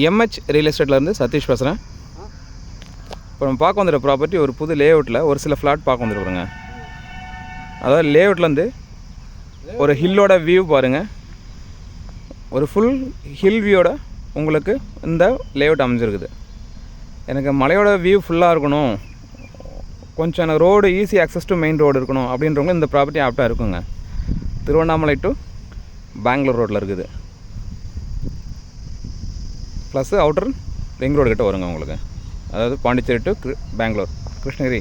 MH real எஸ்டேட்லேருந்து Satish பேசுகிறேன். இப்போ நம்ம பார்க்க வந்துடுற ப்ராப்பர்ட்டி ஒரு புது லேஅவுட்டில் ஒரு சில ஃப்ளாட் பார்க்க வந்துருக்குறோங்க. அதாவது லேஅவுட்லேருந்து ஒரு ஹில்லோட வியூ பாருங்கள். ஒரு ஃபுல் ஹில் வியூவோட உங்களுக்கு இந்த லேஅவுட் அமைஞ்சிருக்குது. எனக்கு மலையோட வியூ ஃபுல்லாக இருக்கணும், கொஞ்சம் எனக்கு road easy access to main road இருக்கணும் அப்படின்றவங்க இந்த ப்ராப்பர்ட்டி ஆப்டாக இருக்குங்க. திருவண்ணாமலை டு பெங்களூர் ரோட்டில் இருக்குது. ப்ளஸ் அவுட்டர் ரிங் ரோடு கிட்ட வருங்க உங்களுக்கு. அதாவது பாண்டிச்சேரி டு பெங்களூர் கிருஷ்ணகிரி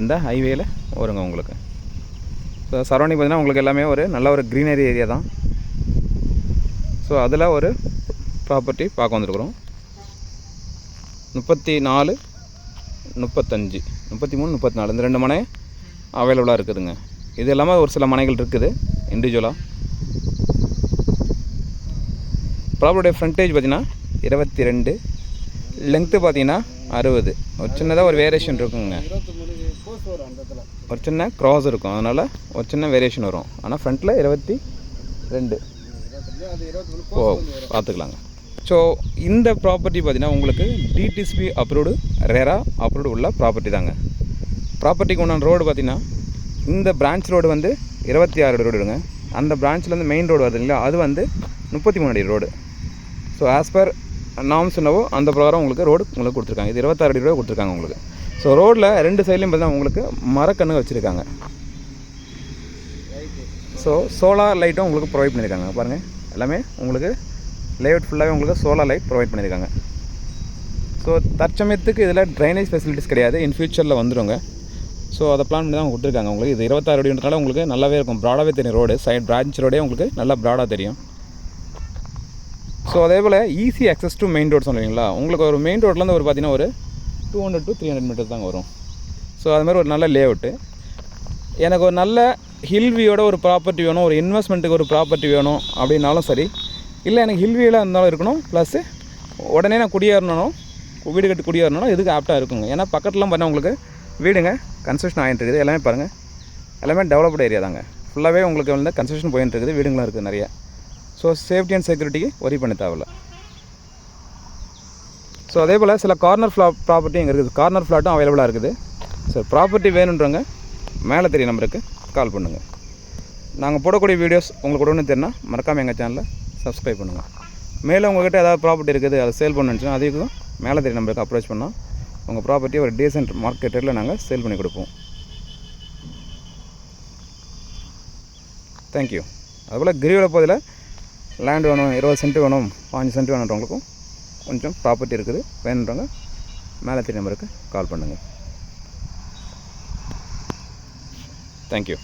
இந்த ஹைவேயில் வருங்க உங்களுக்கு. ஸோ சரௌண்டிங் பார்த்திங்கன்னா உங்களுக்கு எல்லாமே ஒரு நல்ல ஒரு க்ரீனரி ஏரியா தான். ஸோ அதில் ஒரு ப்ராப்பர்ட்டி பார்க்க வந்துருக்குறோம். 34, 35, 33, 34 இந்த 2 மனை அவைலபிளாக இருக்குதுங்க. இது இல்லாமல் ஒரு சில மனைகள் இருக்குது இண்டிவிஜுவலாக. ப்ராப்பர்ட்டியோட ஃப்ரண்டேஜ் பார்த்திங்கன்னா 22, லென்த்து பார்த்திங்கன்னா 60. ஒரு சின்னதாக ஒரு வேரியேஷன் இருக்குங்க, ஒரு சின்ன க்ராஸ் இருக்கும், அதனால் ஒரு சின்ன வேரியேஷன் வரும். ஆனால் ஃப்ரண்ட்டில் 22 பார்த்துக்கலாங்க. ஸோ இந்த ப்ராப்பர்ட்டி பார்த்திங்கன்னா உங்களுக்கு டிடிசிபி அப்ரூவ்டு, ரெரா அப்ரூவ்டு உள்ள ப்ராப்பர்ட்டி தாங்க. ப்ராப்பர்ட்டிக்கு உண்டான ரோடு பார்த்திங்கன்னா இந்த பிரான்ச் ரோடு வந்து 26 அடி ரோடுங்க. அந்த பிரான்ச்லேருந்து மெயின் ரோடு வருது இல்லையா, அது வந்து 33 அடி road. So as per norms என்னவோ அந்த பிரகாரம் உங்களுக்கு ரோடு உங்களுக்கு கொடுத்துருக்காங்க. இது 26 அடி ரோடு கொடுத்துருக்காங்க உங்களுக்கு. ஸோ ரோட்டில் 2 சைட்லையும் பார்த்தீங்கன்னா உங்களுக்கு மரக்கன்று வச்சுருக்காங்க. ஸோ சோலார் லைட்டும் உங்களுக்கு ப்ரொவைட் பண்ணியிருக்காங்க. பாருங்கள், எல்லாமே உங்களுக்கு லேஅவுட் ஃபுல்லாகவே உங்களுக்கு சோலார் லைட் ப்ரொவைட் பண்ணியிருக்காங்க. ஸோ தற்சமயத்துக்கு இதில் ட்ரைனேஜ் ஃபெசிலிட்டிஸ் கிடையாது, இன் ஃபியூச்சரில் வந்துடுங்க. ஸோ அதை பிளான் பண்ணி தான் கொடுத்துருக்காங்க உங்களுக்கு. இது 26 அடின்றனால உங்களுக்கு நல்லாவே இருக்கும், ப்ராடாகவே தெரியும் ரோடு. சைட் பிரான்ச் ரோடே உங்களுக்கு நல்லா ப்ராடாக தெரியும். ஸோ அதே போல் easy access to main road சொல்லுவீங்களா, உங்களுக்கு ஒரு மெயின் ரோட்லேருந்து ஒரு பார்த்திங்கன்னா ஒரு 200 to 300 மீட்டர் தாங்க வரும். ஸோ அது மாதிரி ஒரு நல்ல லேஅவுட்டு. எனக்கு ஒரு நல்ல ஹில் வியூவோட ஒரு ப்ராப்பர்ட்டி வேணும், ஒரு இன்வெஸ்ட்மெண்ட்டுக்கு ஒரு ப்ராப்பர்ட்டி வேணும் அப்படின்னாலும் சரி, இல்லை எனக்கு ஹில் வியூவில் இருந்தாலும் இருக்கணும், ப்ளஸ்ஸு உடனே நான் குடியேறணும், வீடு கட்டி குடியேறணும், இதுக்கு ஆப்டாக இருக்குங்க. ஏன்னா பக்கத்துலாம் பார்த்தா உங்களுக்கு வீடுங்க கன்ஸ்ட்ரக்ஷன் ஆகிட்டு இருக்குது. எல்லாமே பாருங்கள், எல்லாமே டெவலப்டு ஏரியா தாங்க. ஃபுல்லாகவே உங்களுக்கு வந்து கன்ஸ்ட்ரக்ஷன் போயிட்டு இருக்குது, வீடுங்களாம் இருக்குது நிறையா. ஸோ சேஃப்டி அண்ட் செக்யூரிட்டிக்கு ஒரி பண்ண தேவையில்ல. ஸோ அதே போல் சில கார்னர் ப்ராப்பர்ட்டி இங்கே இருக்குது, கார்னர் ஃப்ளாட்டும் அவைலபிளாக இருக்குது. ஸோ ப்ராப்பர்ட்டி வேணுன்றவங்க மேலே தெரிய நம்பருக்கு கால் பண்ணுங்கள். நாங்கள் போடக்கூடிய வீடியோஸ் உங்களுக்கு உடனே தெரினா மறக்காமல் எங்கள் சேனலை சப்ஸ்கிரைப் பண்ணுங்கள். மேலே உங்கள்கிட்ட ஏதாவது ப்ராப்பர்ட்டி இருக்குது, அதை சேல் பண்ணுச்சுன்னா அதுக்கும் மேலே தெரிய நம்பருக்கு அப்ரோச் பண்ணால் உங்கள் ப்ராப்பர்ட்டியை ஒரு டீசென்ட் மார்க்கெட் ரேட்டில் நாங்கள் சேல் பண்ணி கொடுப்போம். தேங்க்யூ. அதுபோல் கிரிவல பகுதியில் லேண்ட் வேணும், 20 சென்ட் வேணும், 5 சென்ட் வேணுன்றவங்களுக்கும் கொஞ்சம் ப்ராப்பர்ட்டி இருக்குது, வேணுன்றவங்க மேலே தெரிய நம்பருக்கு கால் பண்ணுங்கள். தேங்க்யூ.